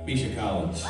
Misha Collins.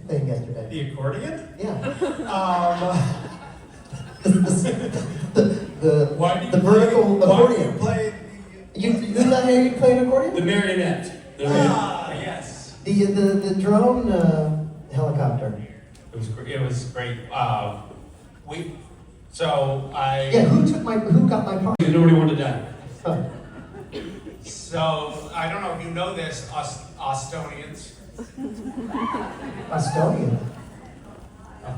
Thing yesterday. The accordion? Yeah. Why the vertical Why do accordion. you play? You not hear you play an accordion? The marionette. Yes. The drone helicopter. It was great. Yeah, Who got my part? Nobody wanted to die. Oh. So I don't know if you know this, Austonians. Estonia.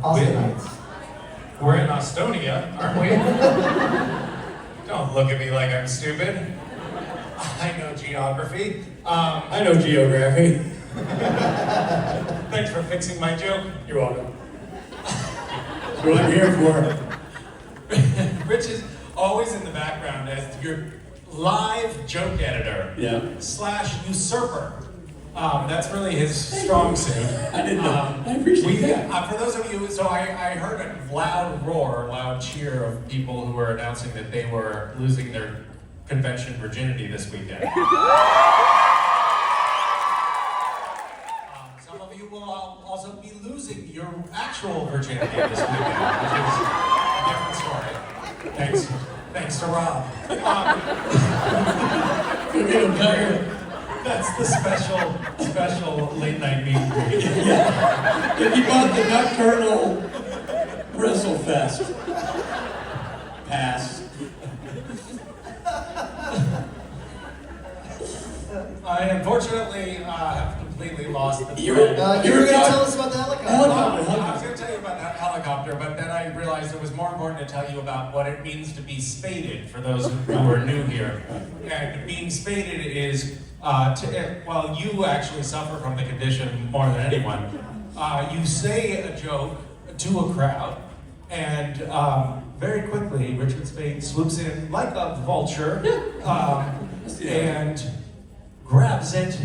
Austinites. We're in Estonia, aren't we? Don't look at me like I'm stupid. I know geography. I know geography. Thanks for fixing my joke. You're welcome. That's what I'm here for. Rich is always in the background as your live joke editor / usurper. That's really his strong suit. I didn't know. I appreciate that. For those of you, so I heard a loud cheer of people who were announcing that they were losing their convention virginity this weekend. Some of you will also be losing your actual virginity this weekend, which is a different story. Thanks to Rob. That's the special late night meet and greet. If you bought the Nocturnal WrestleFest. Pass. I unfortunately have completely lost the thread. You were going to tell us about the helicopter. I was going to tell you about that helicopter, but then I realized it was more important to tell you about what it means to be spaded for those who are new here. And being spaded is, well, you actually suffer from the condition more than anyone. You say a joke to a crowd, and very quickly, Richard Spade swoops in like a vulture and grabs it,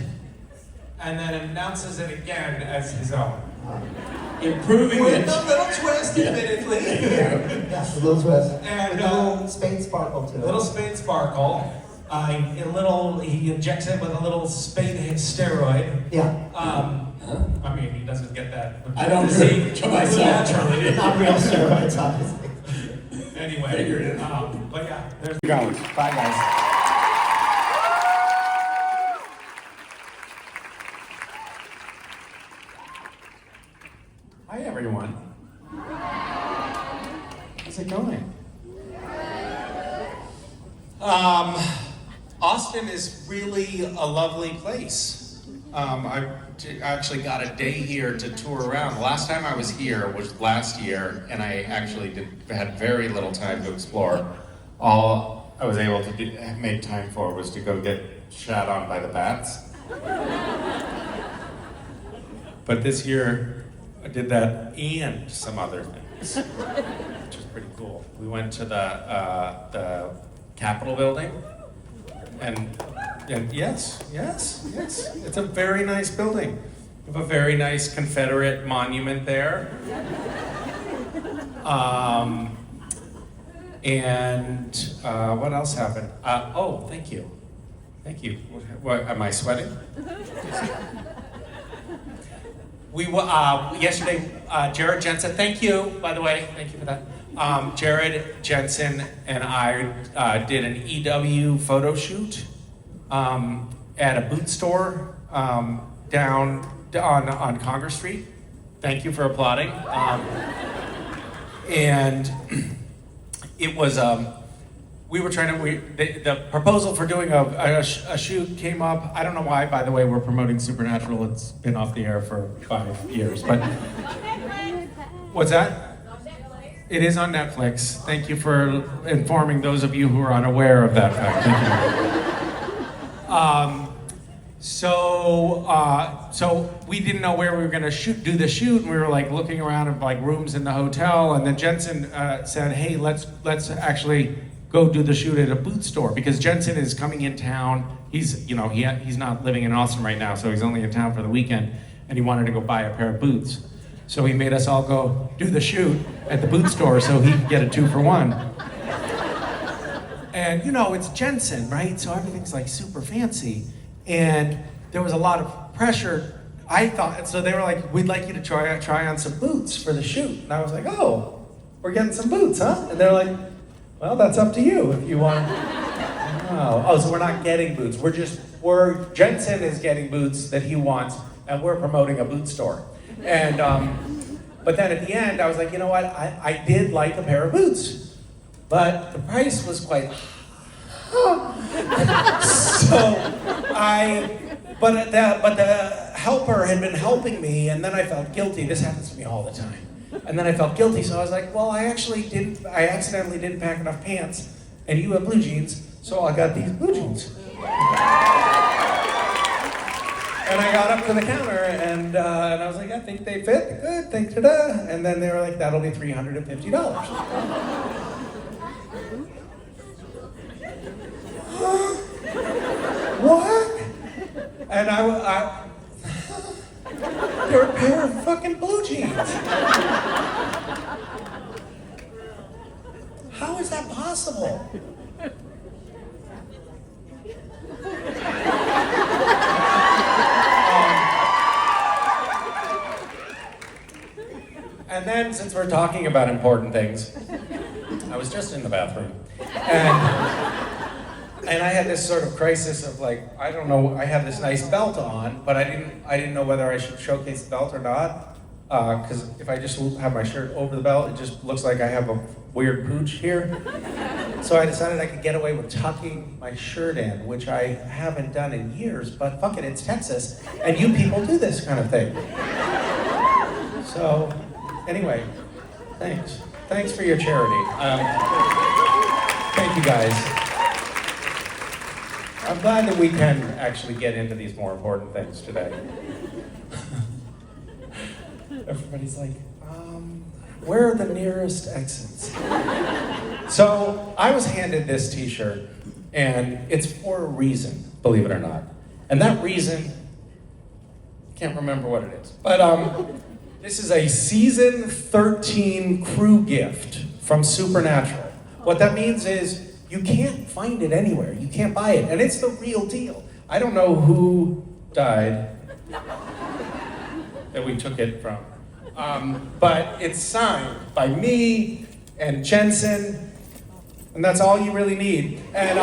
and then announces it again as his own. Improving it. With a little twist, admittedly. Yes, a little twist. And a little spade sparkle to it. Little spade sparkle. He injects it with a little spade steroid. Yeah. I mean, he doesn't get that. I don't do it to myself. Naturally. Not real steroids, obviously. Anyway, but yeah, there's Collins. Bye, guys. Hi, everyone. How's it going? Austin is really a lovely place. I actually got a day here to tour around. The last time I was here was last year, and I actually had very little time to explore. All I was able to make time for was to go get shat on by the bats. But this year, I did that and some other things, which is pretty cool. We went to the Capitol building, and yes, it's a very nice building. We have a very nice Confederate monument there. And what else happened? Oh, thank you. What, am I sweating? Yesterday, Jared Jensen, thank you, by the way, thank you for that. Jared Jensen and I did an EW photo shoot at a boot store down on Congress Street. Thank you for applauding. And it was, we were trying to, the proposal for doing a shoot came up. I don't know why, by the way, we're promoting Supernatural. It's been off the air for 5 years, but. What's that? It is on Netflix. Thank you for informing those of you who are unaware of that fact. Thank you. So we didn't know where we were gonna do the shoot, and we were like looking around at like rooms in the hotel, and then Jensen said, "Hey, let's actually go do the shoot at a boot store," because Jensen is coming in town. He's he's not living in Austin right now, so he's only in town for the weekend, and he wanted to go buy a pair of boots. So he made us all go do the shoot at the boot store so he could get a 2-for-1. And it's Jensen, right? So everything's like super fancy. And there was a lot of pressure, I thought. So they were like, "We'd like you to try on some boots for the shoot." And I was like, "Oh, we're getting some boots, huh?" And they're like, "Well, that's up to you if you want." Oh, so we're not getting boots. Jensen is getting boots that he wants, and we're promoting a boot store. And, but then at the end, I was like, you know what? I did like a pair of boots, but the price was quite but the helper had been helping me, and then I felt guilty. This happens to me all the time. And then I felt guilty, so I was like, well, I accidentally didn't pack enough pants, and you have blue jeans, so I got these blue jeans. And I got up to the counter, and I was like, I think they fit, good, thanks, ta-da. And then they were like, that'll be $350. What? And they're a pair of fucking blue jeans. How is that possible? And then, since we're talking about important things, I was just in the bathroom, and I had this sort of crisis of like, I don't know, I have this nice belt on, but I didn't know whether I should showcase the belt or not, because if I just have my shirt over the belt, it just looks like I have a weird pooch here. So I decided I could get away with tucking my shirt in, which I haven't done in years, but fuck it, it's Texas, and you people do this kind of thing. So, anyway, thanks. Thanks for your charity. Thank you guys. I'm glad that we can actually get into these more important things today. Everybody's like, where are the nearest exits? So I was handed this t-shirt, and it's for a reason, believe it or not. And that reason, can't remember what it is. But this is a season 13 crew gift from Supernatural. What that means is you can't find it anywhere. You can't buy it. And it's the real deal. I don't know who died that we took it from. But it's signed by me and Jensen, and that's all you really need. And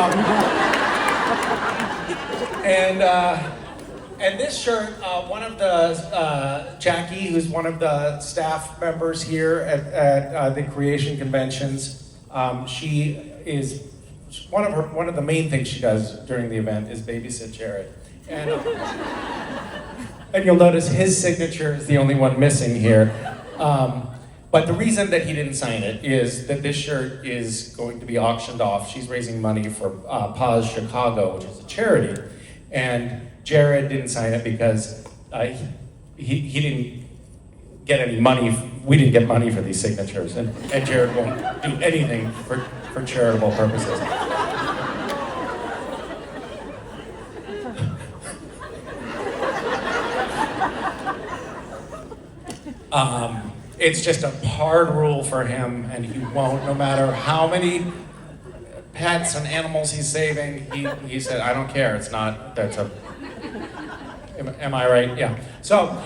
this shirt, one of the, Jackie, who's one of the staff members here at the Creation Conventions, she is, one of the main things she does during the event is babysit Jared. And you'll notice his signature is the only one missing here. But the reason that he didn't sign it is that this shirt is going to be auctioned off. She's raising money for Pause Chicago, which is a charity. And Jared didn't sign it because he didn't get any money. We didn't get money for these signatures. And Jared won't do anything for charitable purposes. It's just a hard rule for him, and he won't, no matter how many pets and animals he's saving. He said, I don't care, it's not, that's a, am I right? Yeah. So,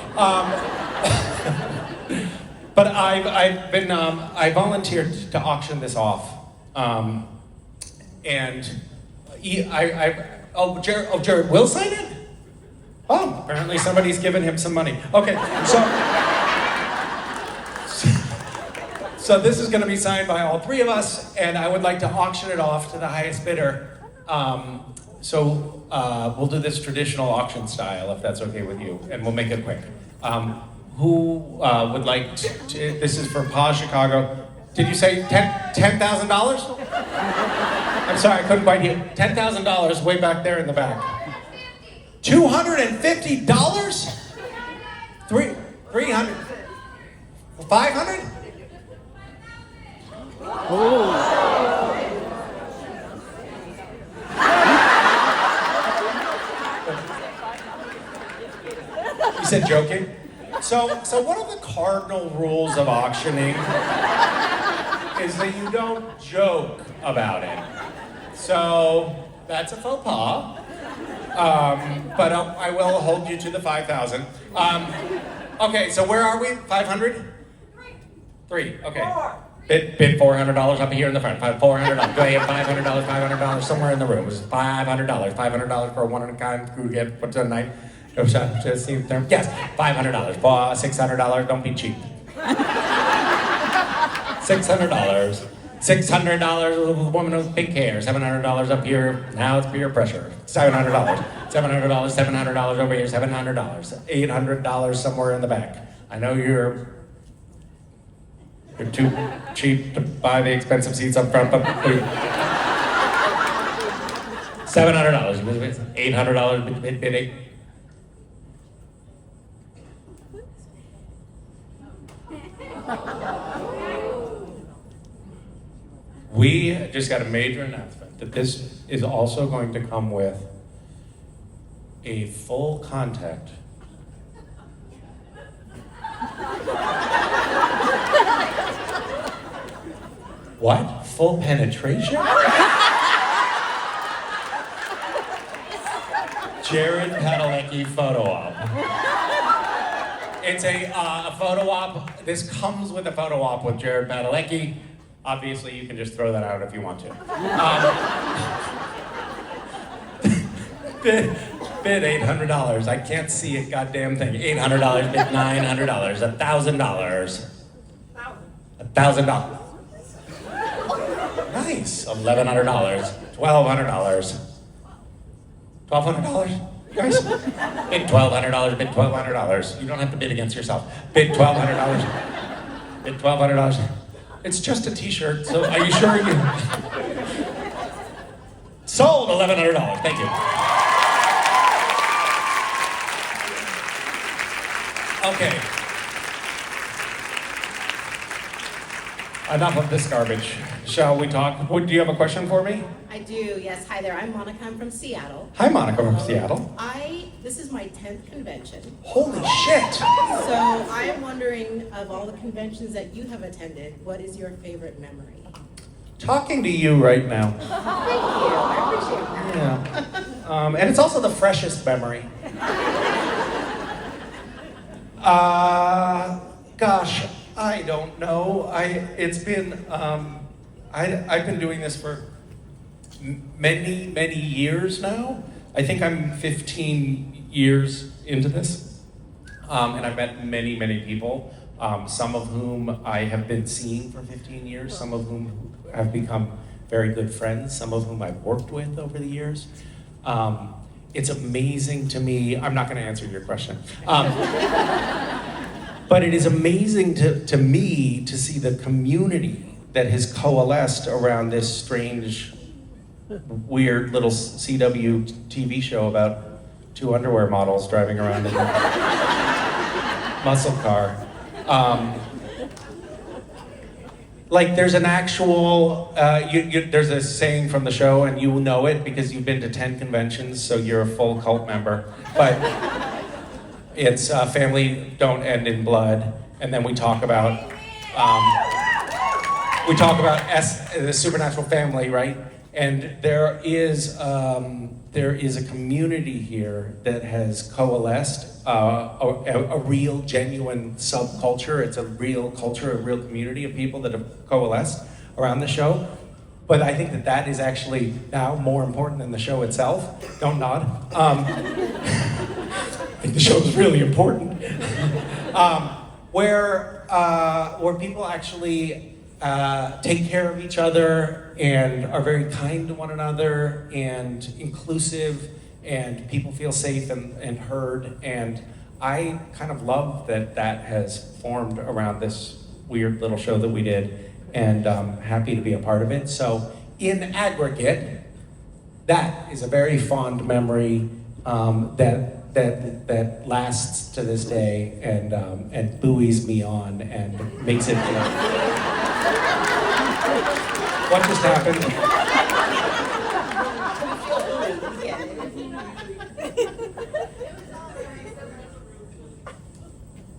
but I volunteered to auction this off. Jared will sign it? Oh, apparently somebody's given him some money. Okay, so this is going to be signed by all three of us, and I would like to auction it off to the highest bidder. We'll do this traditional auction style, if that's okay with you, and we'll make it quick. Who would like to, this is for Pause Chicago. Did you say $10,000? I'm sorry, I couldn't quite hear. $10,000 way back there in the back. $250? 300? 500? You said joking? So one of the cardinal rules of auctioning is that you don't joke about it. So that's a faux pas. But I will hold you to the 5,000. Okay, so where are we? 500? 3. Okay. Bid $400 up here in the front. $400. Do I have $500? $500 somewhere in the room. It was $500. $500 for a one-of-a-kind crew gift. What's tonight? Yes, $500. $600. Don't be cheap. $600. $600 with a woman with pink hair. $700 up here. Now it's peer pressure. $700. $700. $700 over here. $700. $800 somewhere in the back. I know you're too cheap to buy the expensive seats up front, but $700. $800. Bid. We just got a major announcement that this is also going to come with a full contact. What? Full penetration? Jared Padalecki photo op. It's a photo op. This comes with a photo op with Jared Padalecki. Obviously, you can just throw that out if you want to. Bid $800. I can't see a goddamn thing. $800. Bid $900. $1,000. $1,000. Nice. $1,100. $1,200. $1,200. Guys, bid $1,200. Bid $1,200. You don't have to bid against yourself. Bid $1,200. Bid $1,200. It's just a t-shirt, so are you sure you... Sold $1,100, thank you. Okay. Enough of this garbage. Shall we talk? Do you have a question for me? I do, yes. Hi there, I'm Monica, I'm from Seattle. Hi, Monica from Seattle. This is my 10th convention. Holy shit! So I am wondering, of all the conventions that you have attended, what is your favorite memory? Talking to you right now. Thank you, I appreciate that. Yeah. And it's also the freshest memory. Gosh, I don't know. I've been doing this for many years now. I think I'm 15 years into this, and I've met many people. Some of whom I have been seeing for 15 years. Some of whom have become very good friends. Some of whom I've worked with over the years. It's amazing to me. I'm not going to answer your question. But it is amazing to me to see the community that has coalesced around this strange, weird little CW TV show about two underwear models driving around in a muscle car. Like there's an actual, there's a saying from the show, and you will know it because you've been to 10 conventions, so you're a full cult member. But it's family don't end in blood, and then we talk about the supernatural family, right? And there is a community here that has coalesced, a real, genuine subculture. It's a real culture, a real community of people that have coalesced around the show. But I think that is actually now more important than the show itself. Don't nod. I think the show is really important. Where people actually take care of each other and are very kind to one another and inclusive, and people feel safe and heard. And I kind of love that has formed around this weird little show that we did, and I'm happy to be a part of it. So in aggregate, that is a very fond memory. that lasts to this day and buoys me on and makes it. What just happened?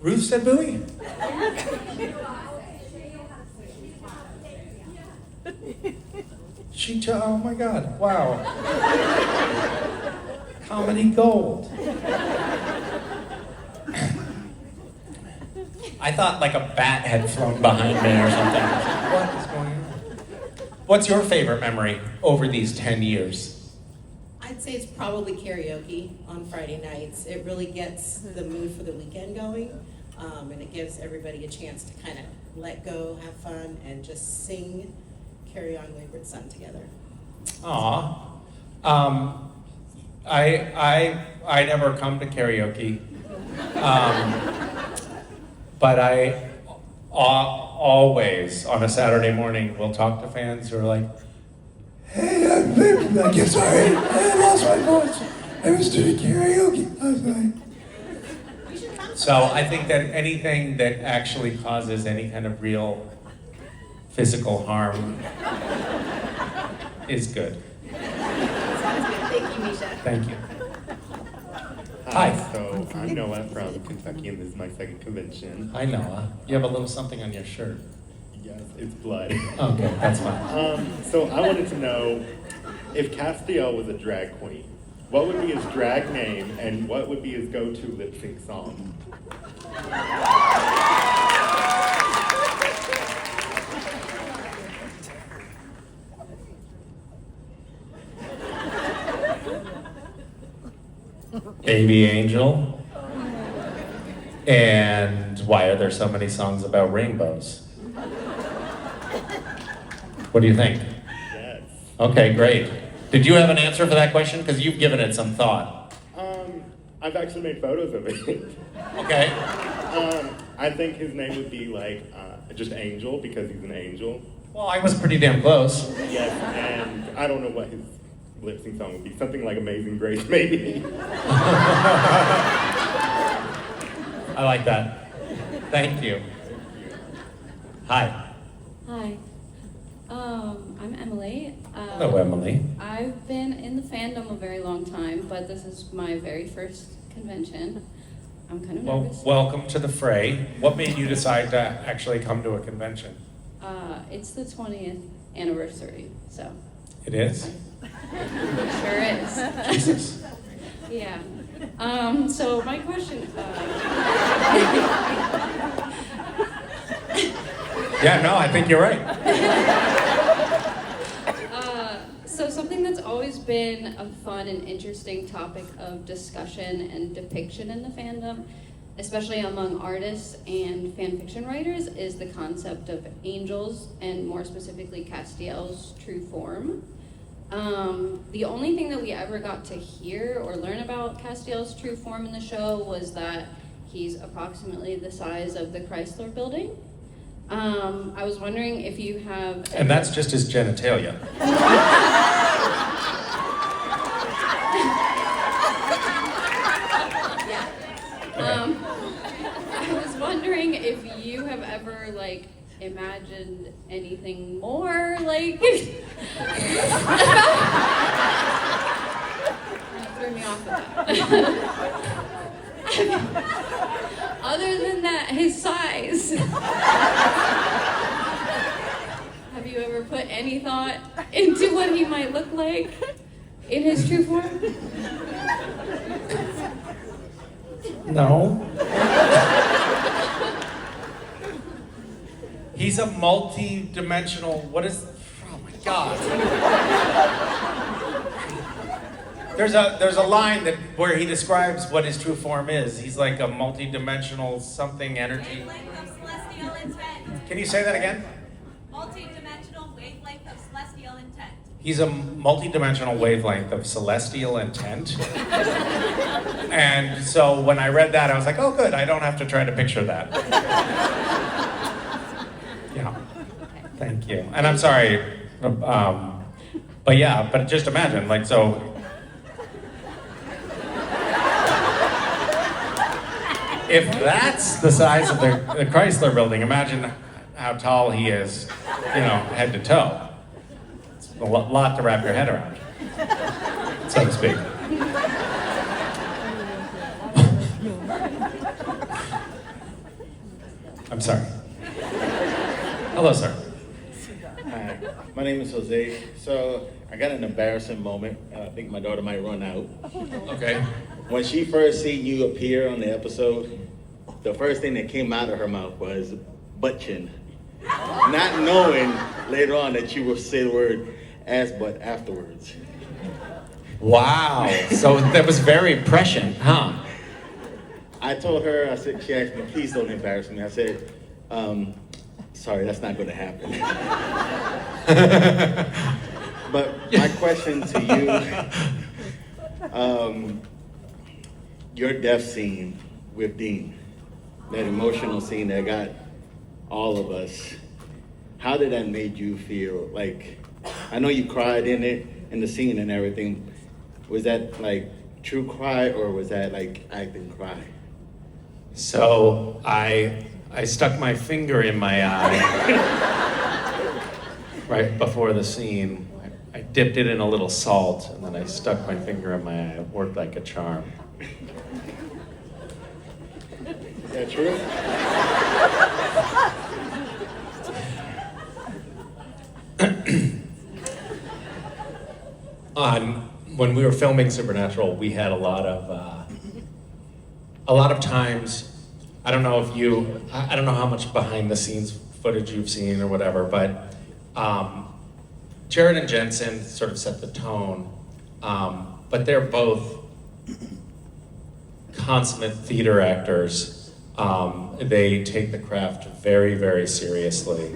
Ruth said buoy? Oh my God, wow. Comedy gold. I thought like a bat had flown behind me or something. What is going on? What's your favorite memory over these 10 years? I'd say it's probably karaoke on Friday nights. It really gets the mood for the weekend going, and it gives everybody a chance to kind of let go, have fun, and just sing Carry On Wayward Son together. Aw. I never come to karaoke, but I always on a Saturday morning will talk to fans who are like, "Hey, I'm sorry, I lost my voice. I was doing karaoke last night." So I think that anything that actually causes any kind of real physical harm is good. Sounds good. Thank you, Misha. Thank you. Hi, Hi. so I'm Noah from Kentucky, and this is my second convention. Hi, Noah. You have a little something on your shirt. Yes, it's blood. Okay, that's fine. So I wanted to know if Castiel was a drag queen, what would be his drag name, and what would be his go-to lip sync song? Baby Angel. And why are there so many songs about rainbows? What do you think? Yes. Okay, great. Did you have an answer for that question? Because you've given it some thought. I've actually made photos of it. Okay. I think his name would be like just Angel, because he's an angel. Well, I was pretty damn close. Yes, and I don't know what his lip sync song would be. Something like Amazing Grace, maybe. I like that. Thank you. Hi. Hi. I'm Emily. Hello, Emily. I've been in the fandom a very long time, but this is my very first convention. I'm kind of Well, nervous. welcome to the fray. What made you decide to actually come to a convention? It's the 20th anniversary, so It is? sure is. Jesus. Yeah. So my question. Yeah, no, I think you're right. So something that's always been a fun and interesting topic of discussion and depiction in the fandom, especially among artists and fan fiction writers, is the concept of angels, and more specifically Castiel's true form. The only thing that we ever got to hear or learn about Castiel's true form in the show was that he's approximately the size of the Chrysler Building. I was wondering if you have... And that's just his genitalia. I was wondering if you have ever, like, imagined anything more, like... threw me off with that. Other than that, his size. Have you ever put any thought into what he might look like in his true form? No. He's a multi-dimensional, what is, oh my God. There's a line where he describes what his true form is. He's like a multi-dimensional something energy. Wavelength of celestial intent. Can you say that again? Multi-dimensional wavelength of celestial intent. He's a multi-dimensional wavelength of celestial intent. And so when I read that, I was like, oh good, I don't have to try to picture that. Yeah, thank you. And I'm sorry, but yeah, but just imagine, like, so. if that's the size of the Chrysler building, imagine how tall he is, head to toe. It's a lot to wrap your head around, so to speak. I'm sorry. Hello, sir. Hi, my name is Jose. So I got an embarrassing moment. I think my daughter might run out. Okay. When she first seen you appear on the episode, the first thing that came out of her mouth was butt chin. Not knowing later on that you would say the word ass butt afterwards. Wow. So that was very prescient, huh? I told her, she asked me, please don't embarrass me. I said, sorry, that's not gonna happen. But my question to you, your death scene with Dean, that emotional scene that got all of us, how did that make you feel? Like, I know you cried in it, in the scene and everything. Was that like true cry or was that like acting cry? So I stuck my finger in my eye right before the scene. I dipped it in a little salt and then I stuck my finger in my eye. It worked like a charm. Is that true? When we were filming Supernatural, we had a lot of times. I don't know how much behind the scenes footage you've seen or whatever, but Jared and Jensen sort of set the tone, but they're both consummate theater actors. They take the craft very, very seriously.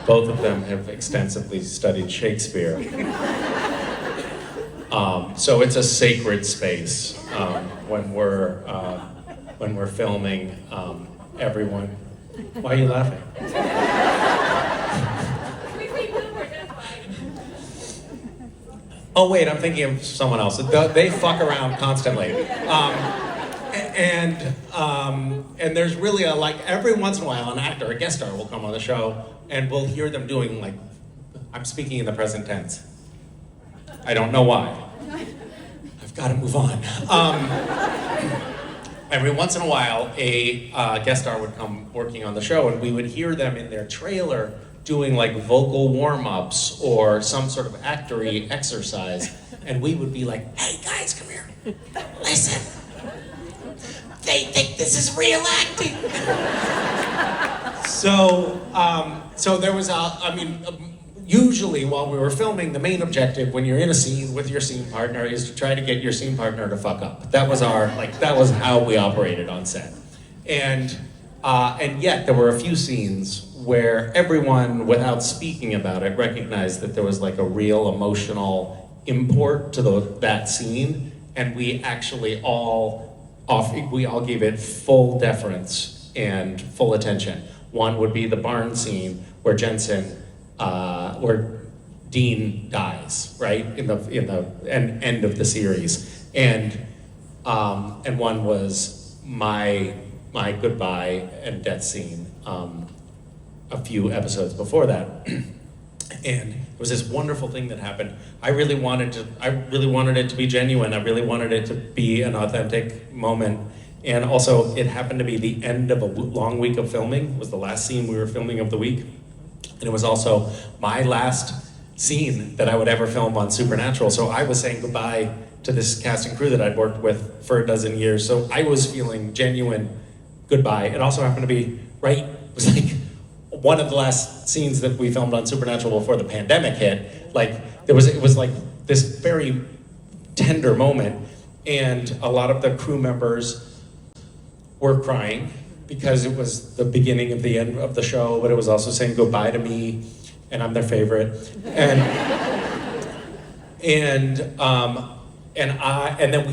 Both of them have extensively studied Shakespeare. So it's a sacred space when we're filming. Everyone, why are you laughing? Oh wait, I'm thinking of someone else. They fuck around constantly. And there's really every once in a while an actor, a guest star will come on the show and we'll hear them doing I'm speaking in the present tense. I don't know why. I've got to move on. Every once in a while a guest star would come working on the show and we would hear them in their trailer doing vocal warm-ups or some sort of actory exercise and we would be like, hey guys, come here, listen. They think this is real acting. So there was usually while we were filming, the main objective when you're in a scene with your scene partner is to try to get your scene partner to fuck up. That was that was how we operated on set. And yet there were a few scenes where everyone, without speaking about it, recognized that there was a real emotional import to that scene, and we actually all gave it full deference and full attention. One would be the barn scene where where Dean dies, right in the end of the series, and one was my goodbye and death scene a few episodes before that. And it was this wonderful thing that happened. I really wanted it to be genuine. I really wanted it to be an authentic moment. And also, it happened to be the end of a long week of filming. It was the last scene we were filming of the week. And it was also my last scene that I would ever film on Supernatural. So I was saying goodbye to this cast and crew that I'd worked with for a dozen years. So I was feeling genuine goodbye. It also happened to be it was one of the last scenes that we filmed on Supernatural before the pandemic hit. It was this very tender moment, and a lot of the crew members were crying because it was the beginning of the end of the show, but it was also saying goodbye to me, and I'm their favorite. And then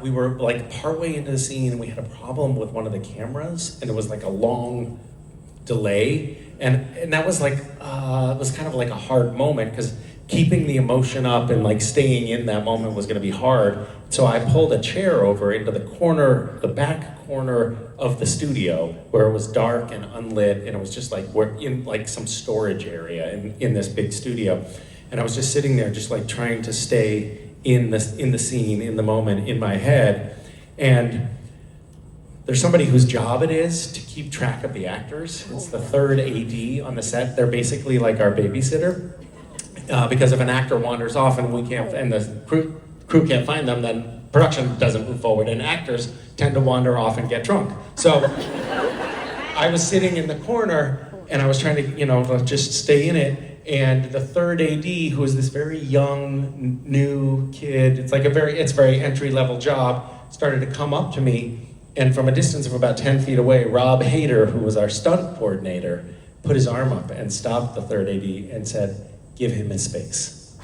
we were partway into the scene, and we had a problem with one of the cameras, and it was a long delay, and that was it was kind of a hard moment because keeping the emotion up and like staying in that moment was going to be hard. So I pulled a chair over into the back corner of the studio where it was dark and unlit, and it was just like we're in like some storage area in this big studio. And I was just sitting there just like trying to stay in the scene, in the moment, in my head. And there's somebody whose job it is to keep track of the actors. It's the third AD on the set. They're basically like our babysitter. Because if an actor wanders off and the crew can't find them, then production doesn't move forward, and actors tend to wander off and get drunk. So I was sitting in the corner and I was trying to, just stay in it. And the third AD, who is this very young, new kid, it's very entry-level job, started to come up to me, and from a distance of about 10 feet away, Rob Hader, who was our stunt coordinator, put his arm up and stopped the third AD and said, "Give him his space."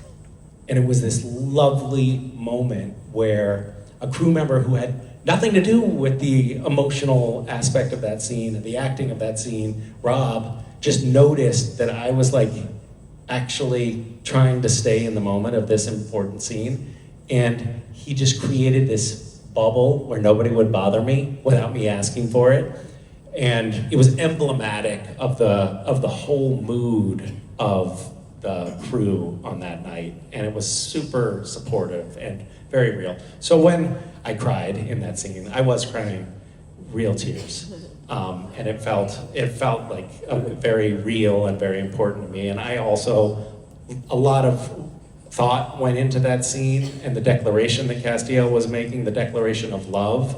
And it was this lovely moment where a crew member who had nothing to do with the emotional aspect of that scene, the acting of that scene, Rob, just noticed that I was like actually trying to stay in the moment of this important scene. And he just created this bubble where nobody would bother me without me asking for it. And it was emblematic of the whole mood of the crew on that night, and it was super supportive and very real. So when I cried in that scene, I was crying real tears, and it felt like very real and very important to me. And I also, a lot of thought went into that scene and the declaration that Castiel was making, the declaration of love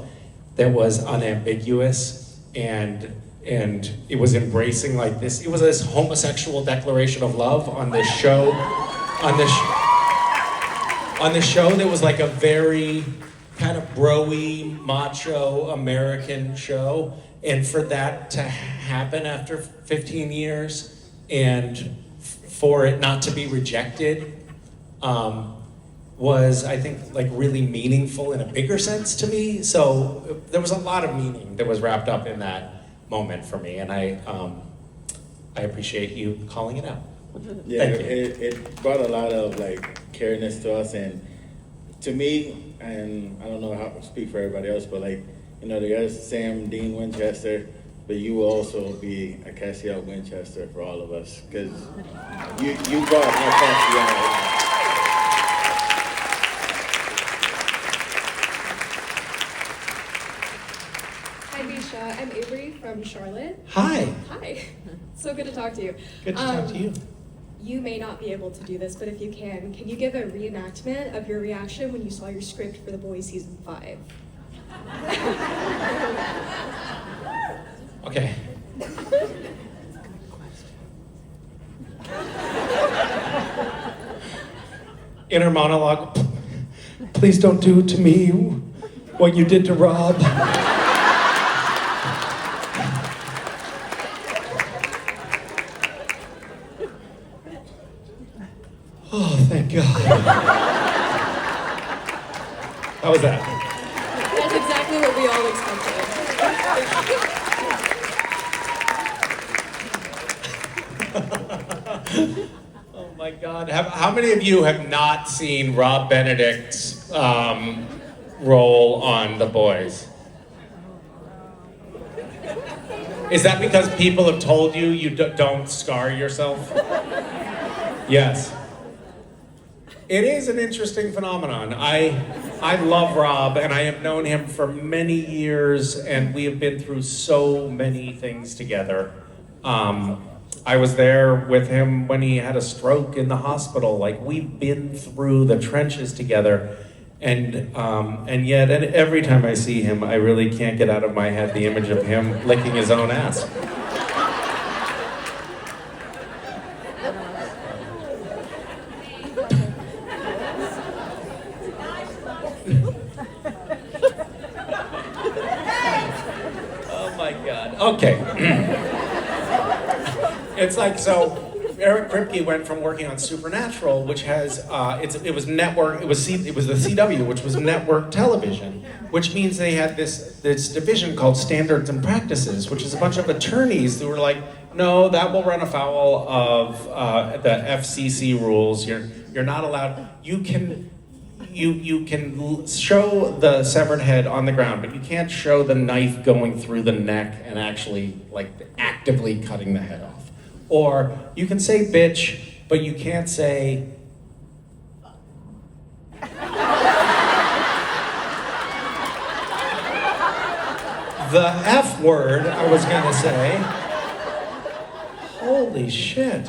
that was unambiguous and it was embracing like this. It was this homosexual declaration of love on this show, on this show that was like a very kind of bro-y, macho American show. And for that to happen after 15 years and for it not to be rejected was, I think, like really meaningful in a bigger sense to me. So there was a lot of meaning that was wrapped up in that moment for me, and I appreciate you calling it out. Yeah, Thank you. it brought a lot of like cariness to us, and to me, and I don't know how to speak for everybody else, but like, there's Sam Dean Winchester, but you will also be a Castiel Winchester for all of us, because you brought our Castiel. Hi, Misha. I'm Avery from Charlotte. Hi. Hi. So good to talk to you. Good to talk to you. You may not be able to do this, but if you can you give a reenactment of your reaction when you saw your script for The Boys Season 5? Okay. Inner monologue. Please don't do to me what you did to Rob. Oh, thank God. How was that? That's exactly what we all expected. Oh my God. How many of you have not seen Rob Benedict's role on The Boys? Is that because people have told you you don't scar yourself? Yes. It is an interesting phenomenon. I love Rob, and I have known him for many years, and we have been through so many things together. I was there with him when he had a stroke in the hospital. Like, we've been through the trenches together, and yet every time I see him, I really can't get out of my head the image of him licking his own ass. Oh my God. Okay. It's like, so Eric Kripke went from working on Supernatural, which has it was the CW, which was network television, which means they had this division called Standards and Practices, which is a bunch of attorneys who were like, no, that will run afoul of the FCC rules. You're not allowed. You can show the severed head on the ground, but you can't show the knife going through the neck and actually like actively cutting the head off. Or you can say bitch, but you can't say the F word, I was gonna say. Holy shit.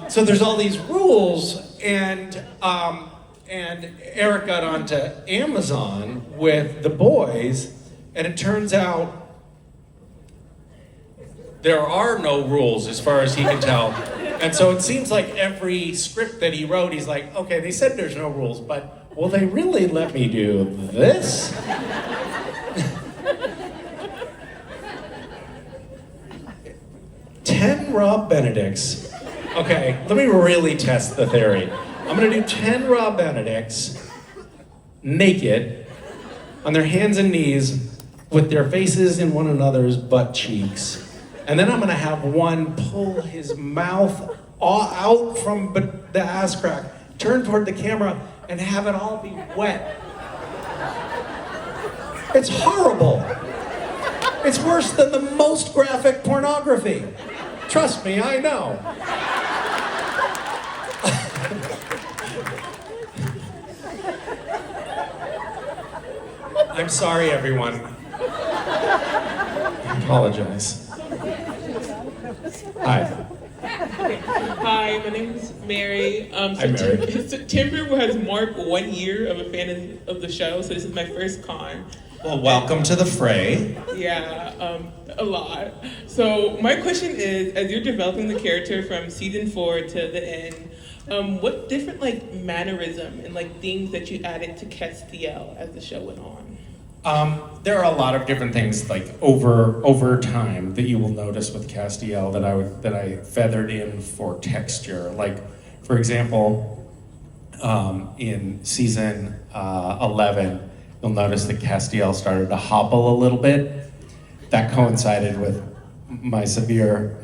So there's all these rules, and Eric got onto Amazon with The Boys, and it turns out there are no rules as far as he can tell. And so it seems like every script that he wrote, he's like, okay, they said there's no rules, but will they really let me do this? 10 Rob Benedicts. Okay, let me really test the theory. I'm gonna do 10 Rob Benedicts, naked, on their hands and knees, with their faces in one another's butt cheeks. And then I'm gonna have one pull his mouth out from the ass crack, turn toward the camera, and have it all be wet. It's horrible. It's worse than the most graphic pornography. Trust me, I know. I'm sorry, everyone. I apologize. Hi. Hi, my name is Mary. Hi, Mary. September has marked 1 year of a fan of the show, so this is my first con. Well, welcome to the fray. Yeah, a lot. So my question is, as you're developing the character from season 4 to the end, what different mannerism and things that you added to Castiel as the show went on? There are a lot of different things over time that you will notice with Castiel that I feathered in for texture. Like, for example, in season 11, you'll notice that Castiel started to hobble a little bit. That coincided with my severe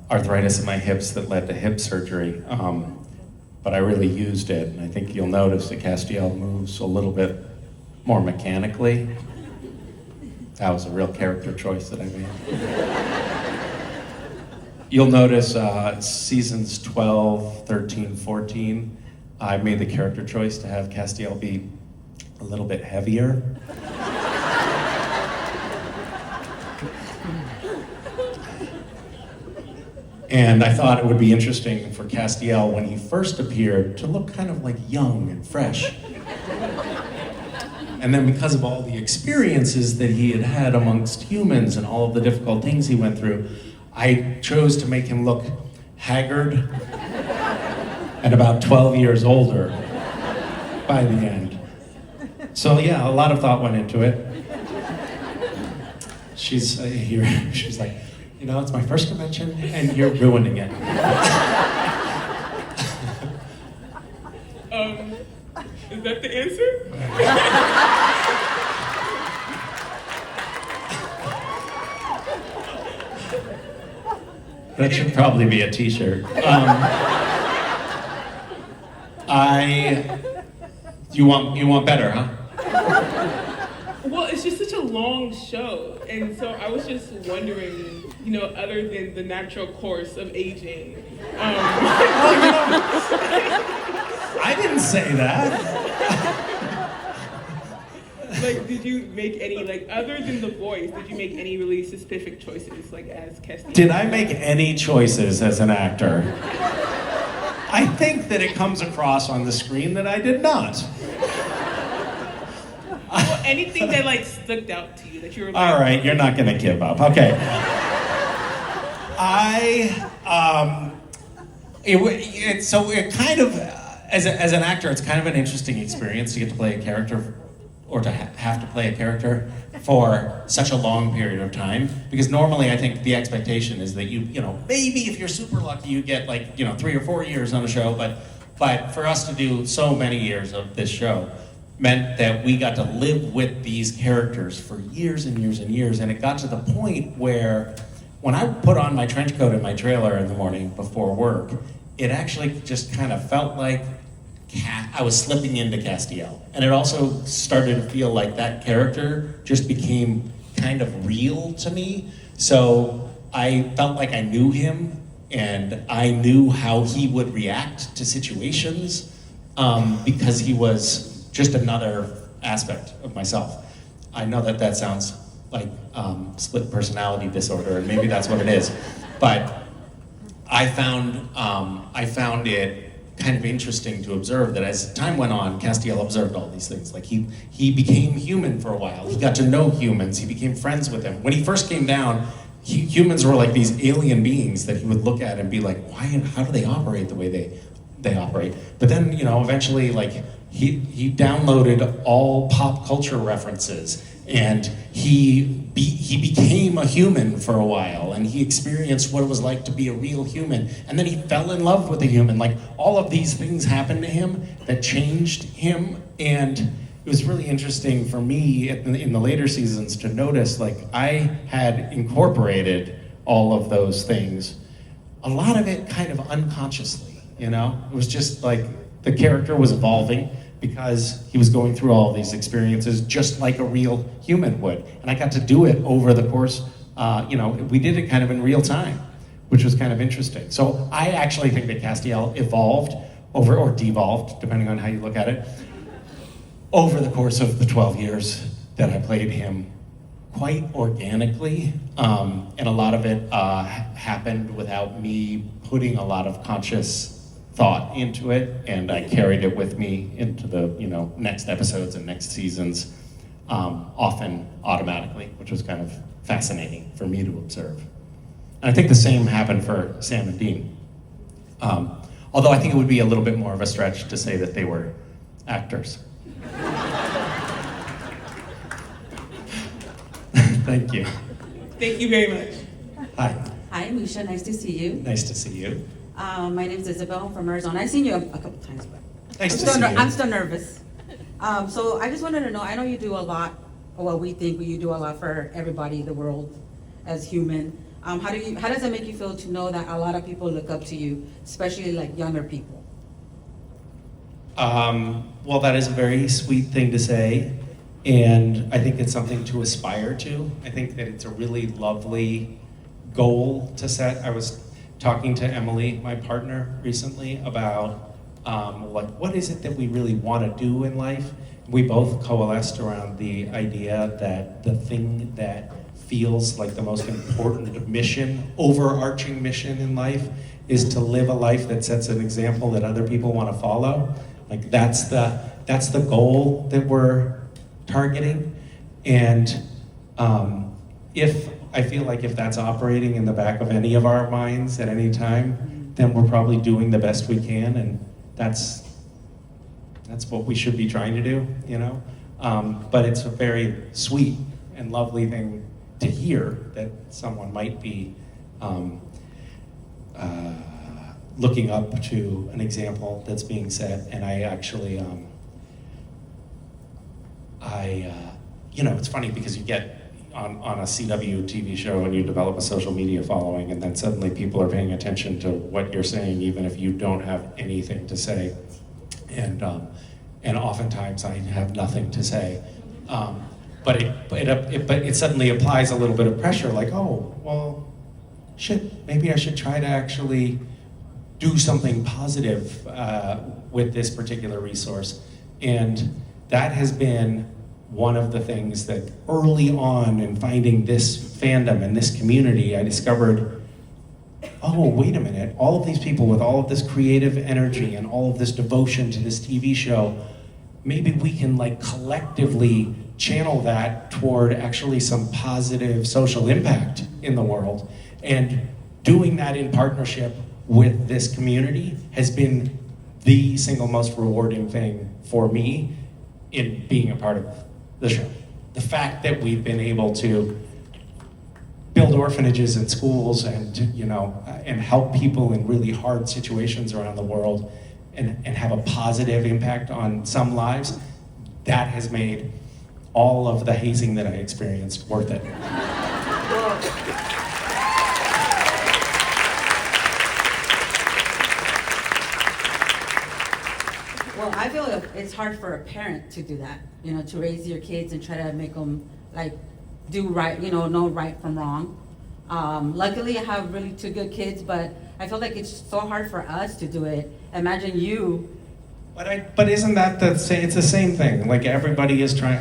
arthritis in my hips that led to hip surgery. But I really used it, and I think you'll notice that Castiel moves a little bit more mechanically. That was a real character choice that I made. You'll notice seasons 12, 13, 14, I made the character choice to have Castiel be a little bit heavier. And I thought it would be interesting for Castiel, when he first appeared, to look kind of young and fresh. And then because of all the experiences that he had had amongst humans and all of the difficult things he went through, I chose to make him look haggard and about 12 years older by the end. So yeah, a lot of thought went into it. She's here, she's like, it's my first convention, and you're ruining it. Is that the answer? That should probably be a t-shirt. You want better, huh? Well, it's just such a long show, and so I was just wondering, other than the natural course of aging. I didn't say that. Did you make any, other than the voice, did you make any really specific choices, as Castiel? Did I make any choices as an actor? I think that it comes across on the screen that I did not. Well, anything that stuck out to you that you were All right, you're not gonna give up. Okay. It kind of, as an actor, it's kind of an interesting experience to get to play a character, or to have to play a character for such a long period of time. Because normally, I think the expectation is that maybe if you're super lucky, you get 3 or 4 years on a show. But for us to do so many years of this show meant that we got to live with these characters for years and years and years. And it got to the point where when I put on my trench coat in my trailer in the morning before work, it actually just kind of felt like I was slipping into Castiel. And it also started to feel like that character just became kind of real to me. So I felt like I knew him, and I knew how he would react to situations because he was just another aspect of myself. I know that that sounds like split personality disorder, and maybe that's what it is. But I found it kind of interesting to observe that as time went on, Castiel observed all these things. Like he became human for a while. He got to know humans. He became friends with them. When he first came down, humans were like these alien beings that he would look at and be like, why and how do they operate the way they operate? But then, eventually, like he downloaded all pop culture references, and he became a human for a while, and he experienced what it was like to be a real human, and then he fell in love with a human. Like, all of these things happened to him that changed him, and it was really interesting for me in the later seasons to notice, like, I had incorporated all of those things, a lot of it kind of unconsciously, It was just like the character was evolving because he was going through all these experiences just like a real human would. And I got to do it over the course, we did it kind of in real time, which was kind of interesting. So I actually think that Castiel evolved or devolved, depending on how you look at it, over the course of the 12 years that I played him quite organically. And a lot of it happened without me putting a lot of conscious thought into it, and I carried it with me into the next episodes and next seasons, often automatically, which was kind of fascinating for me to observe. And I think the same happened for Sam and Dean. Although I think it would be a little bit more of a stretch to say that they were actors. Thank you. Thank you very much. Hi. Hi, Misha. Nice to see you. Nice to see you. My name is Isabel from Arizona. I've seen you a couple times, but Nice to see you. I'm still nervous. So I just wanted to know, I know you do a lot, well, we think you do a lot for everybody in the world as human. How does it make you feel to know that a lot of people look up to you, especially like younger people? Well, that is a very sweet thing to say, and I think it's something to aspire to. I think that it's a really lovely goal to set. I was talking to Emily, my partner, recently about what is it that we really want to do in life. We both coalesced around the idea that the thing that feels like the most important mission, overarching mission in life, is to live a life that sets an example that other people want to follow. Like that's the goal that we're targeting. And if I feel like if that's operating in the back of any of our minds at any time, then we're probably doing the best we can, and that's what we should be trying to do, But it's a very sweet and lovely thing to hear that someone might be looking up to an example that's being set. And I actually, it's funny because you get on a CW TV show and you develop a social media following, and then suddenly people are paying attention to what you're saying, even if you don't have anything to say. And oftentimes I have nothing to say. But it suddenly applies a little bit of pressure, like, oh, well, shit, maybe I should try to actually do something positive with this particular resource. And that has been one of the things that early on in finding this fandom and this community, I discovered, oh, wait a minute, all of these people with all of this creative energy and all of this devotion to this TV show, maybe we can collectively channel that toward actually some positive social impact in the world. And doing that in partnership with this community has been the single most rewarding thing for me in being a part of the show. The fact that we've been able to build orphanages and schools and and help people in really hard situations around the world and have a positive impact on some lives, that has made all of the hazing that I experienced worth it. Well, I feel like it's hard for a parent to do that, you know, to raise your kids and try to make them like do right, you know right from wrong. Luckily, I have really two good kids, but I feel like it's so hard for us to do it. Imagine you. But isn't that the same? It's the same thing. Like everybody is trying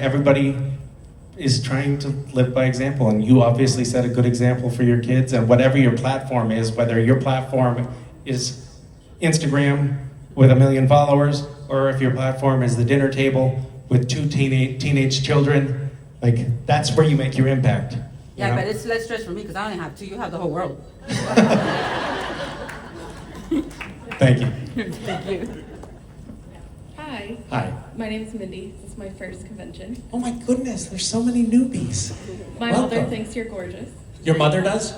to live by example, and you obviously set a good example for your kids. And whatever your platform is, whether your platform is Instagram with 1 million followers, or if your platform is the dinner table with 2 teenage children, like that's where you make your impact. Yeah, know? but it's less stress for me because I only have 2. You have the whole world. Thank you. Thank you. Hi. Hi. My name is Mindy. This is my first convention. Oh my goodness, there's so many newbies. My Welcome. mother thinks you're gorgeous. Your mother does?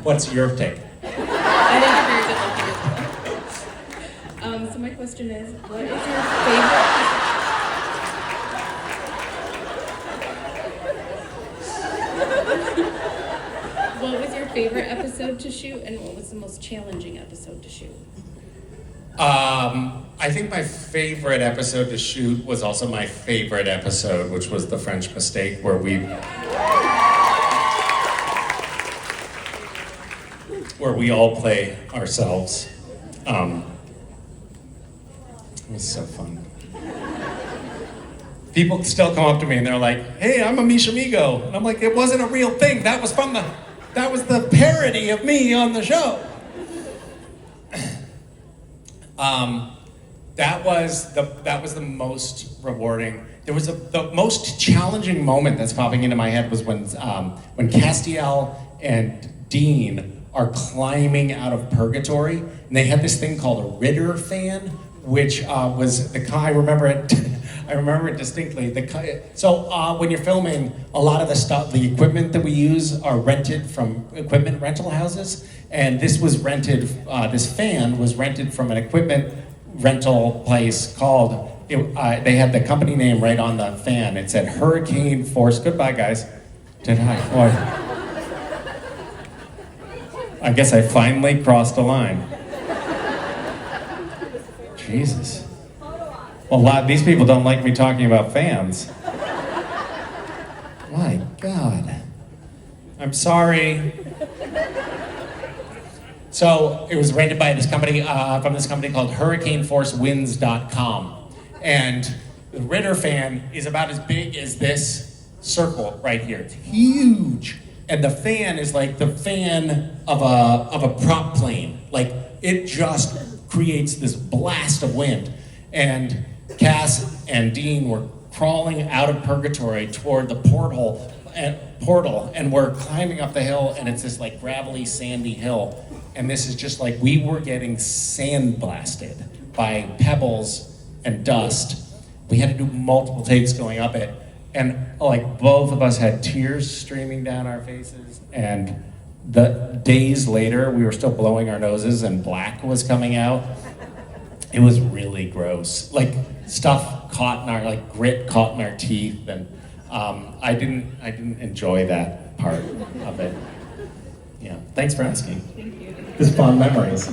What's your take? I think you're very good looking as well. So my question is, what is your favorite? What was your favorite episode to shoot, and what was the most challenging episode to shoot? I think my favorite episode to shoot was also my favorite episode, which was The French Mistake, where we all play ourselves. It was so fun. People still come up to me and they're like, "Hey, I'm a Misha Migo," and I'm like, "It wasn't a real thing. That was the parody of me on the show." That was the most rewarding. The most challenging moment that's popping into my head was when Castiel and Dean are climbing out of purgatory, and they had this thing called a Ritter fan, which was I remember it. I remember it distinctly. When you're filming, a lot of the equipment that we use are rented from equipment rental houses, and this was rented. This fan was rented from an equipment rental place called. They had the company name right on the fan. It said Hurricane Force. Goodbye, guys. Did I? Boy. I guess I finally crossed a line. Jesus. Well, these people don't like me talking about fans. My God. I'm sorry. So it was rented by this company, from this company called HurricaneForceWinds.com. And the Ritter fan is about as big as this circle right here. It's huge. And the fan is like the fan of a prop plane. Like it just creates this blast of wind. And Cass and Dean were crawling out of purgatory toward the portal, and we're climbing up the hill, and it's this like gravelly, sandy hill. And this is just like, we were getting sandblasted by pebbles and dust. We had to do multiple takes going up it. And like both of us had tears streaming down our faces. And the days later, we were still blowing our noses and black was coming out. It was really gross. Like stuff caught in our, grit caught in our teeth. And I didn't enjoy that part of it. Yeah, thanks for asking. Thank you. This fond memories.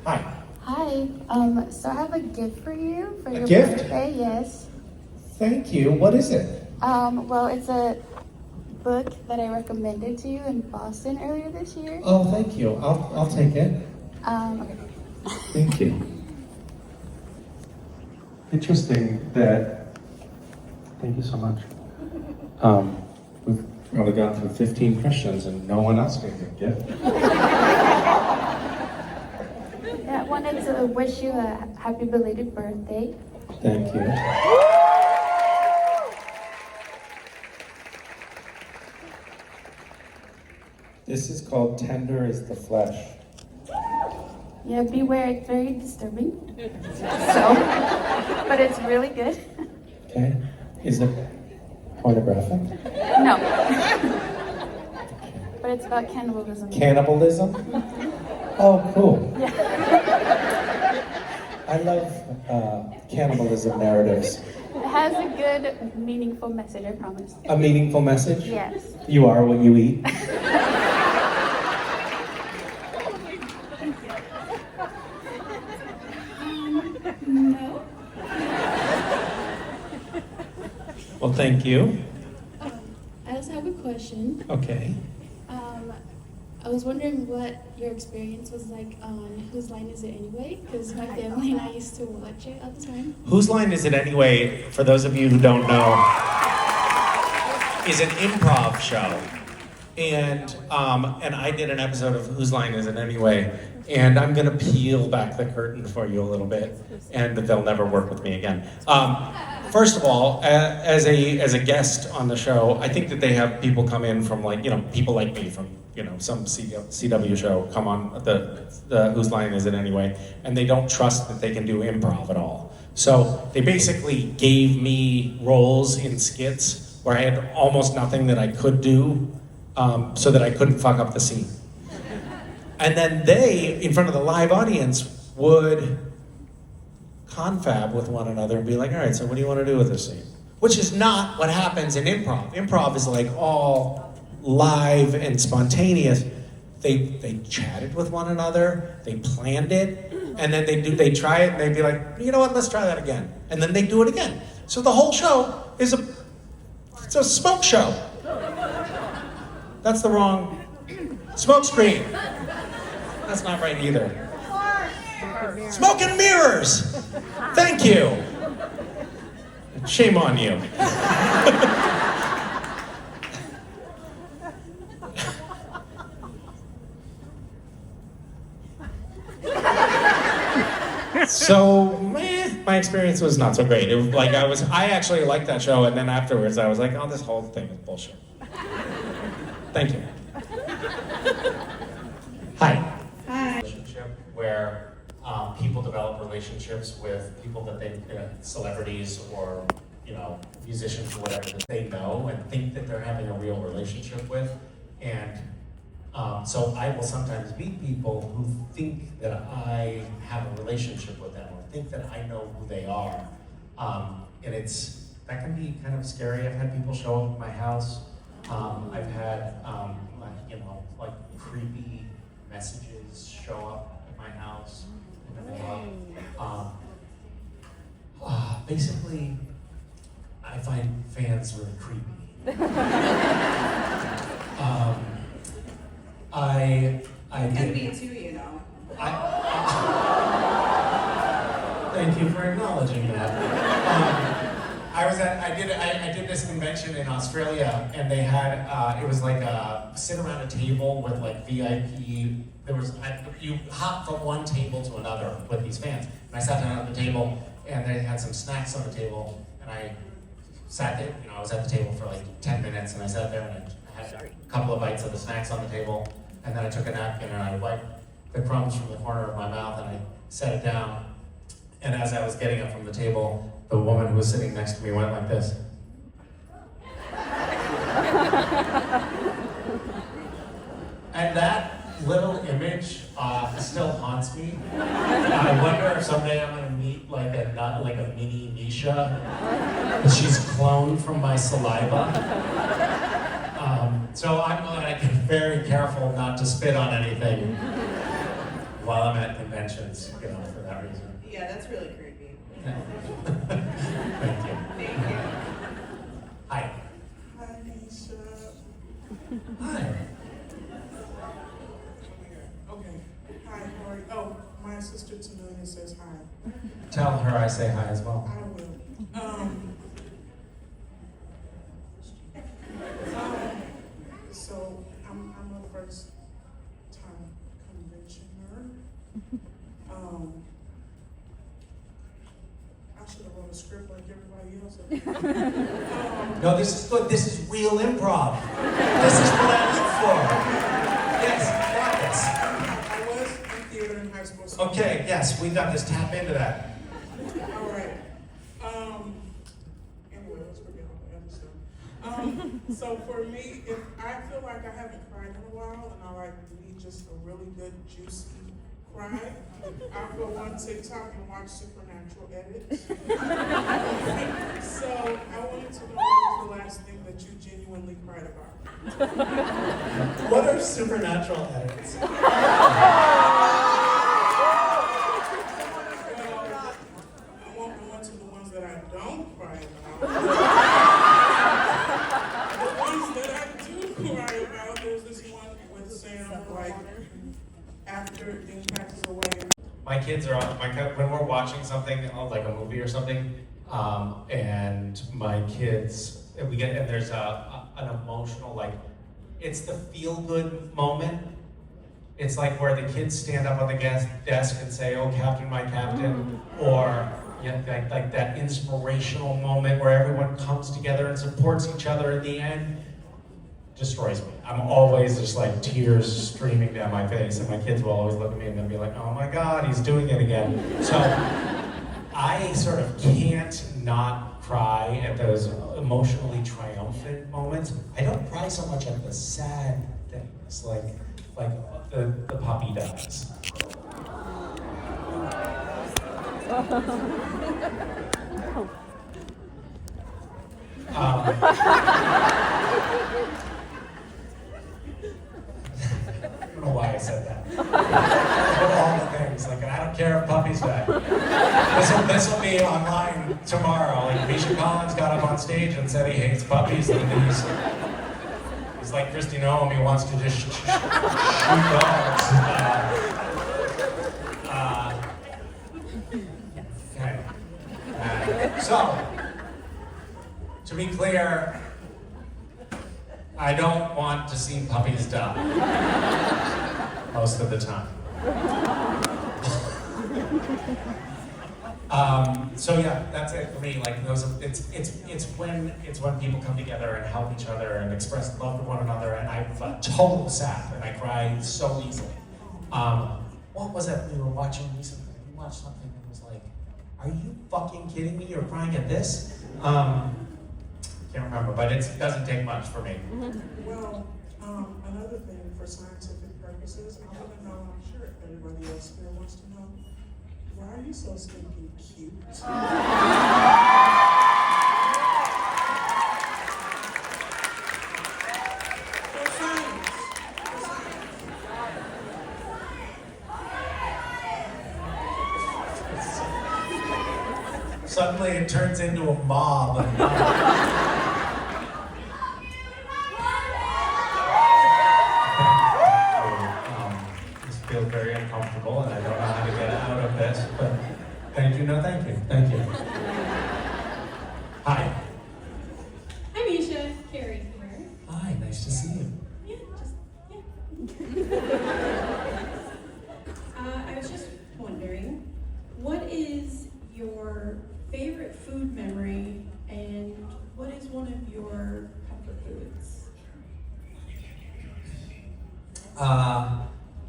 Hi. Hi, so I have a gift for you for your gift? birthday, yes. Thank you. What is it? Well, it's a book that I recommended to you in Boston earlier this year. Oh, thank you. I'll take it. Okay. Thank you. Interesting that. Thank you so much. We've only gone through 15 questions and no one else gave me a gift. Yeah, I wanted to wish you a happy belated birthday. Thank you. This is called Tender as the Flesh. Yeah, beware, it's very disturbing. So, but it's really good. Okay. Is it pornographic? No. But it's about cannibalism. Cannibalism? Oh, cool. Yeah. I love cannibalism narratives. It has a good, meaningful message, I promise. A meaningful message? Yes. You are what you eat. No. Well, thank you. I also have a question. Okay. I was wondering what your experience was like on Whose Line Is It Anyway? Because my family and I used to watch it all the time. Whose Line Is It Anyway, for those of you who don't know, is an improv show. And I did an episode of Whose Line Is It Anyway? And I'm gonna peel back the curtain for you a little bit, and they'll never work with me again. First of all, as a guest on the show, I think that they have people come in from people like me from, some CW show come on the Whose Line Is It Anyway? And they don't trust that they can do improv at all. So they basically gave me roles in skits where I had almost nothing that I could do, so that I couldn't fuck up the scene. And then they, in front of the live audience, would confab with one another and be like, all right, so what do you want to do with this scene? Which is not what happens in improv. Improv is like all live and spontaneous. They chatted with one another, they planned it, and then they try it and they'd be like, you know what, let's try that again. And then they do it again. So the whole show is it's a smoke show. That's the wrong smoke screen. That's not right either. Smoke and mirrors! Thank you! Shame on you. So, my experience was not so great. It was like I actually liked that show, and then afterwards I was like, oh, this whole thing is bullshit. Thank you. Hi. Relationship where people develop relationships with people that they, celebrities or musicians or whatever that they know and think that they're having a real relationship with, and so I will sometimes meet people who think that I have a relationship with them or think that I know who they are, and that can be kind of scary. I've had people show up at my house. I've had like creepy messages show up at my house. Basically, I find fans really creepy. I Can did. be too, Thank you for acknowledging that. I did this convention in Australia, and they had it was like sit around a table with like VIP. You hop from one table to another with these fans. And I sat down at the table, and they had some snacks on the table, and I sat there. I was at the table for like 10 minutes, and I sat there and I had a couple of bites of the snacks on the table, and then I took a napkin and I wiped the crumbs from the corner of my mouth, and I set it down. And as I was getting up from the table, the woman who was sitting next to me went like this. And that little image still haunts me. I wonder if someday I'm gonna meet like a mini Misha, and she's cloned from my saliva. So I'm like very careful not to spit on anything while I'm at conventions, for that reason. Yeah, that's really creepy. Thank you. Thank you. Hi. Hi, Misha. Hi. Okay. Hi, how are you? Oh, my sister Tanunia says hi. Tell her I say hi as well. I will. So I'm a first time conventioner. I should have wrote a script like everybody else. No, this is good. This is real improv. This is what I live for. Yes, I was in theater in high school. So okay, yes, we got this. Tap into that. all right. Anyway, let's forget all the other stuff. So for me, if I feel like I haven't cried in a while and I need just a really good juicy cry, I'll go on TikTok and watch Supernatural edits. So I wanted to know what was the last thing that you genuinely cried about. What are supernatural edits? my kids are on, when we're watching something, like a movie or something, and my kids, and there's an emotional, like, it's the feel-good moment. It's like where the kids stand up on the desk and say, "Oh, Captain, my Captain," or like that inspirational moment where everyone comes together and supports each other in the end. Destroys me. I'm always just like tears streaming down my face, and my kids will always look at me and they'll be like, "Oh my God, he's doing it again." So I sort of can't not cry at those emotionally triumphant moments. I don't cry so much at the sad things, like the puppy dies. I don't know why I said that. Of all the things, like, I don't care if puppies die. This will be online tomorrow. Like, Misha Collins got up on stage and said he hates puppies, and he's like Christy Noem, he wants to just shoot dogs. Okay. So, to be clear, I don't want to see puppies die most of the time. So yeah, that's it for me. Like it's when people come together and help each other and express love to one another, and I'm a total sap and I cry so easily. What was it we were watching recently? We watched something that was like, "Are you fucking kidding me? You're crying at this?" Can't remember, but it doesn't take much for me. Well, another thing for scientific purposes, I want to know, I'm sure everybody else here wants to know, why are you so stinking cute? Suddenly it turns into a mob. This feels very uncomfortable and I don't know how to get out of this, but thank you, no thank you, thank you. Hi. Hi, Misha. Carrie here. Hi, nice to see you. I was just wondering, what is your favorite food memory and what is one of your comfort foods?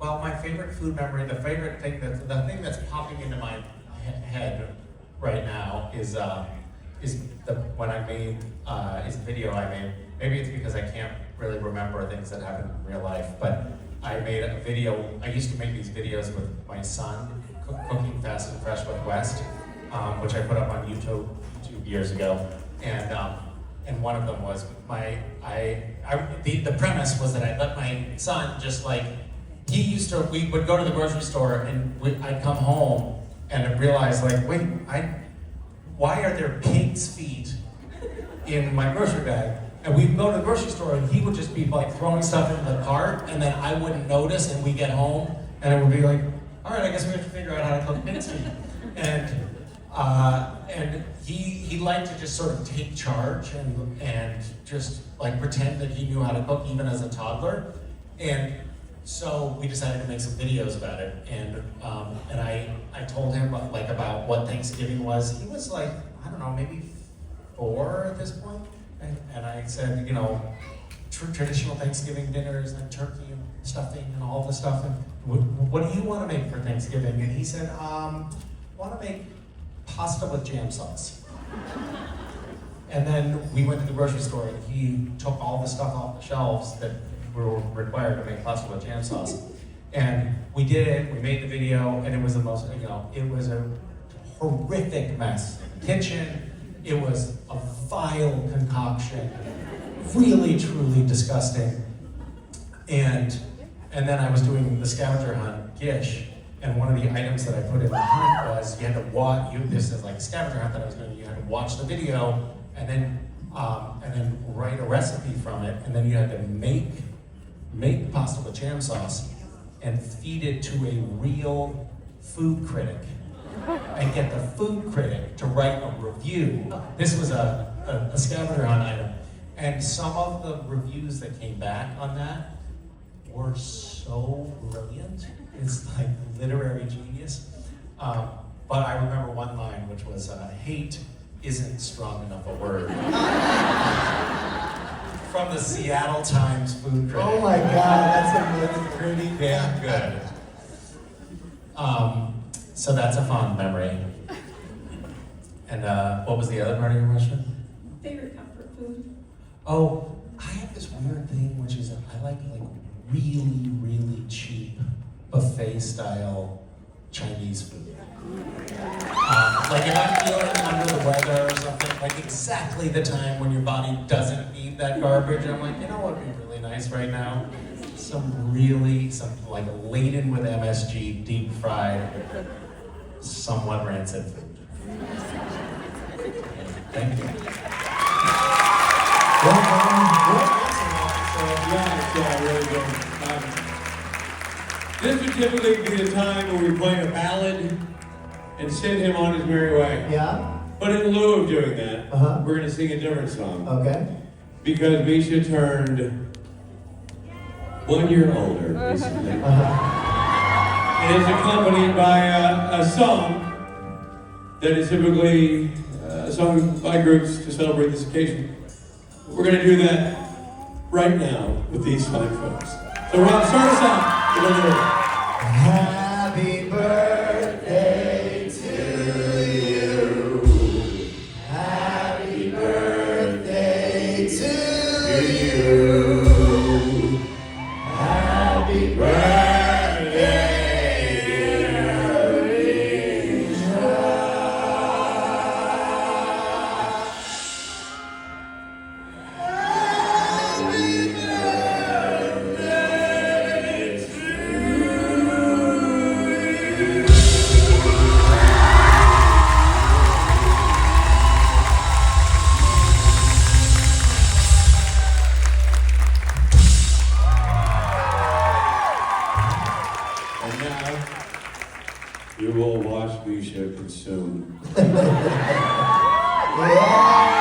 Well, my favorite food memory, the thing that's popping into my head right now is when I made is a video I made. Maybe it's because I can't really remember things that happened in real life, but I made a video. I used to make these videos with my son, cooking fast and fresh with West, which I put up on YouTube years ago, and one of them was the premise was that I let my son just like, we would go to the grocery store and I'd come home and I'd realize like, wait, why are there pig's feet in my grocery bag? And we'd go to the grocery store and he would just be like throwing stuff in the cart and then I wouldn't notice and we'd get home and it would be like, all right, I guess we have to figure out how to cook pig's feet. And he liked to just sort of take charge and just like pretend that he knew how to cook even as a toddler. And so we decided to make some videos about it. And I told him like about what Thanksgiving was. He was like, I don't know, maybe 4 at this point. And I said, you know, traditional Thanksgiving dinners and turkey and stuffing and all the stuff. And what do you want to make for Thanksgiving? And he said, I want to make pasta with jam sauce. And then we went to the grocery store and he took all the stuff off the shelves that were required to make pasta with jam sauce. And we did it, we made the video, and it was the most, it was a horrific mess. Kitchen, it was a vile concoction, really, truly disgusting. And then I was doing the scavenger hunt, Gish, and one of the items that I put in the hunt was you had to watch, this is like a scavenger hunt that I was doing, you had to watch the video and then write a recipe from it, and then you had to make pasta with jam sauce and feed it to a real food critic and get the food critic to write a review. This was a scavenger hunt item. And some of the reviews that came back on that were so brilliant. It's like literary genius. But I remember one line, which was, hate isn't strong enough a word. From the Seattle Times food critic. Oh my God, that's amazing. Pretty damn good. So that's a fond memory. And what was the other part of your question? Favorite comfort food? Oh, I have this weird thing, which is I like really, really cheap buffet style Chinese food. Like if I'm feeling under the weather or something, like exactly the time when your body doesn't need that garbage, I'm like, you know what would be really nice right now? Some like laden with MSG, deep fried, somewhat rancid food. Thank you. Really good. This would typically be the time where we play a ballad and send him on his merry way. Yeah? But in lieu of doing that, we're going to sing a different song. Okay. Because Misha turned 1 year older recently. And it's accompanied by a song that is typically sung by groups to celebrate this occasion. We're going to do that right now with these fine folks. So Rob, start us out with a little Happy birthday to you. Happy birthday to you. Happy birthday, dear Misha. Happy birthday to And now, you will watch Misha consume. Yeah.